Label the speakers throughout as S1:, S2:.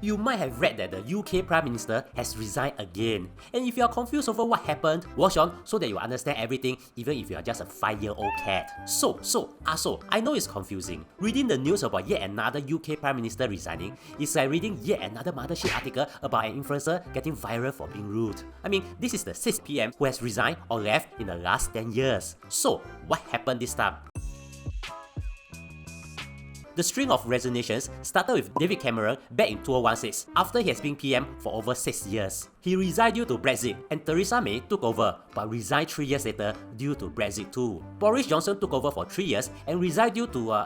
S1: You might have read that the UK Prime Minister has resigned again. And if you are confused over what happened, watch on so that you understand everything even if you are just a 5-year-old cat. So, I know it's confusing. Reading the news about yet another UK Prime Minister resigning is like reading yet another mothership article about an influencer getting viral for being rude. I mean, this is the 6th PM who has resigned or left in the last 10 years. So, what happened this time? The string of resignations started with David Cameron back in 2016 after he has been PM for over 6 years. He resigned due to Brexit and Theresa May took over but resigned 3 years later due to Brexit too. Boris Johnson took over for 3 years and resigned due to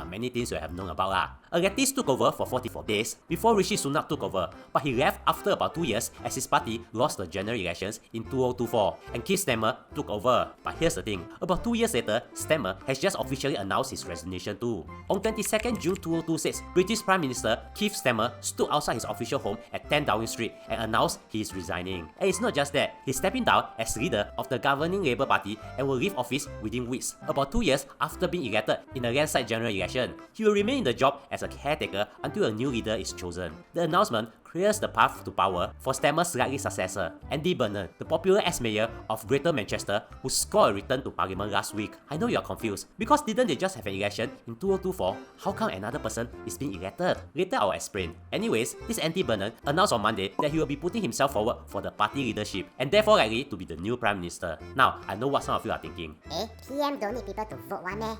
S1: many things you have known about. Letizia took over for 44 days before Rishi Sunak took over, but he left after about 2 years as his party lost the general elections in 2024 and Keir Starmer took over. But here's the thing, about 2 years later, Starmer has just officially announced his resignation too. On 22nd June 2026, British Prime Minister Keir Starmer stood outside his official home at 10 Downing Street and announced he is resigning. And it's not just that, he's stepping down as leader of the governing Labour Party and will leave office within weeks, about 2 years after being elected in a landslide general election. He will remain in the job as a caretaker until a new leader is chosen. The announcement clears the path to power for Starmer's likely successor, Andy Burnham, the popular ex-mayor of Greater Manchester who scored a return to Parliament last week. I know you're confused, because didn't they just have an election in 2024? How come another person is being elected? Later I'll explain. Anyways, this Andy Burnham announced on Monday that he will be putting himself forward for the party leadership and therefore likely to be the new Prime Minister. Now, I know what some of you are thinking.
S2: PM don't need people to vote one eh?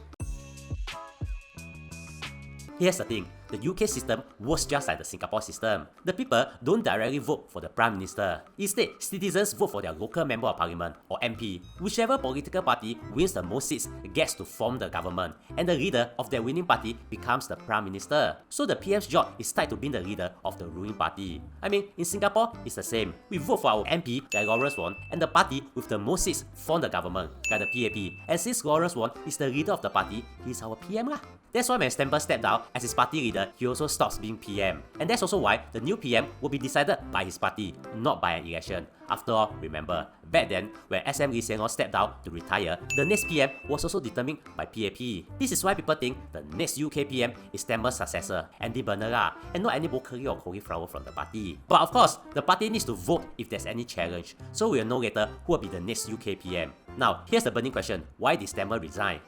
S1: Here's the thing, the UK system works just like the Singapore system. The people don't directly vote for the Prime Minister. Instead, citizens vote for their local Member of Parliament, or MP. Whichever political party wins the most seats gets to form the government, and the leader of that winning party becomes the Prime Minister. So the PM's job is tied to being the leader of the ruling party. I mean, in Singapore, it's the same. We vote for our MP, like Lawrence Wong, and the party with the most seats form the government, like the PAP. And since Lawrence Wong is the leader of the party, he's our PM lah. That's why when Starmer stepped down as his party leader, he also stops being PM. And that's also why the new PM will be decided by his party, not by an election. After all, remember, back then, when SM Lee Hsien Loong stepped down to retire, the next PM was also determined by PAP. This is why people think the next UK PM is Starmer's successor, Andy Burnham, and not any broccoli or cauliflower from the party. But of course, the party needs to vote if there's any challenge, so we'll know later who will be the next UK PM. Now, here's the burning question, why did Starmer resign?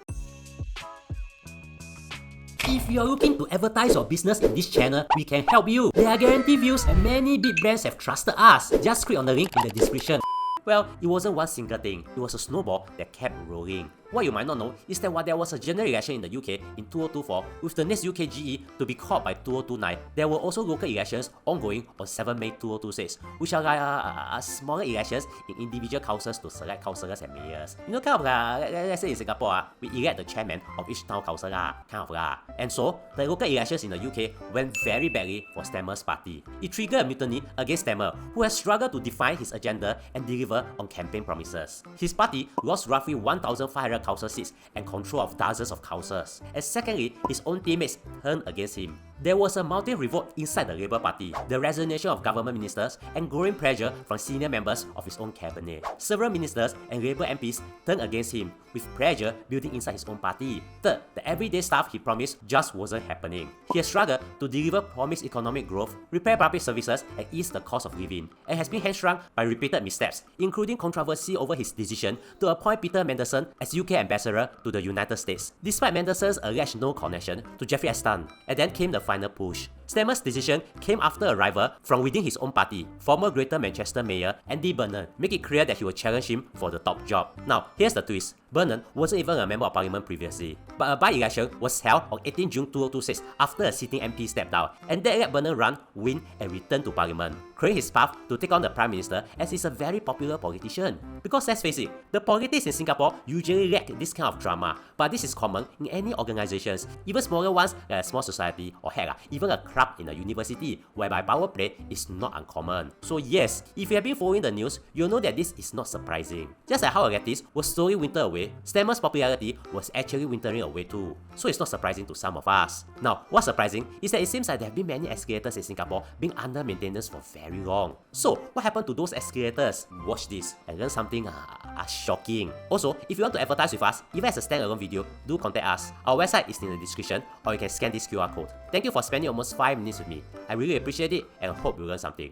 S1: If you're looking to advertise your business in this channel, we can help you. There are guaranteed views and many big brands have trusted us. Just click on the link in the description. Well, it wasn't one single thing, it was a snowball that kept rolling. What you might not know is that while there was a general election in the UK in 2024 with the next UK GE to be called by 2029, there were also local elections ongoing on 7 May 2026, which are like smaller elections in individual councils to select councillors and mayors. You know, kind of let's say in Singapore, we elect the chairman of each town council kind of. And so, the local elections in the UK went very badly for Starmer's party. It triggered a mutiny against Starmer, who has struggled to define his agenda and deliver on campaign promises. His party lost roughly 1,500 council seats and control of dozens of councils. And secondly, his own teammates turned against him. There was a multi-revolt inside the Labour Party, the resignation of government ministers, and growing pressure from senior members of his own cabinet. Several ministers and Labour MPs turned against him, with pressure building inside his own party. Third, the everyday stuff he promised just wasn't happening. He has struggled to deliver promised economic growth, repair public services, and ease the cost of living, and has been hamstrung by repeated missteps, including controversy over his decision to appoint Peter Mandelson as UK ambassador to the United States, despite Mandelson's alleged no connection to Jeffrey Epstein. And then came the final push. Starmer's decision came after a rival from within his own party, former Greater Manchester Mayor Andy Burnham, make it clear that he would challenge him for the top job. Now, here's the twist. Burnham wasn't even a member of parliament previously, but a by-election was held on 18 June 2026 after a sitting MP stepped down, and that let Burnham run, win, and return to parliament, clearing his path to take on the Prime Minister as he's a very popular politician. Because let's face it, the politics in Singapore usually lack this kind of drama, but this is common in any organizations, even smaller ones like a small society or heck, even a club in a university, whereby power play is not uncommon. So yes, if you have been following the news, you'll know that this is not surprising. Just like how Letizia will slowly winter away way, Starmer's popularity was actually wintering away too, so it's not surprising to some of us. Now, what's surprising is that it seems like there have been many escalators in Singapore being under maintenance for very long. So, what happened to those escalators? Watch this and learn something shocking. Also, if you want to advertise with us, even as a standalone video, do contact us. Our website is in the description, or you can scan this QR code. Thank you for spending almost 5 minutes with me. I really appreciate it and hope you learned something.